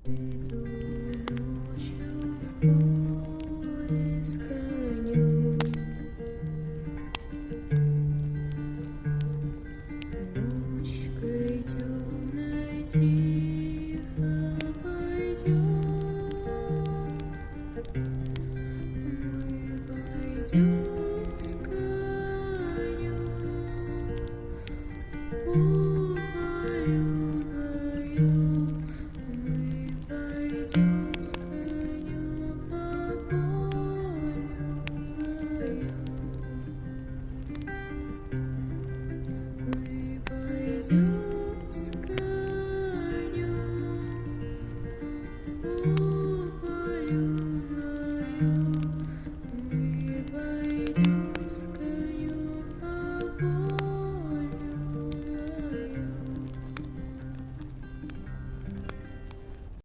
Иду ночью в поле с конем, ночкой темной тихо пойдем, мы пойдем с конем по полю вдвоем, мы пойдем.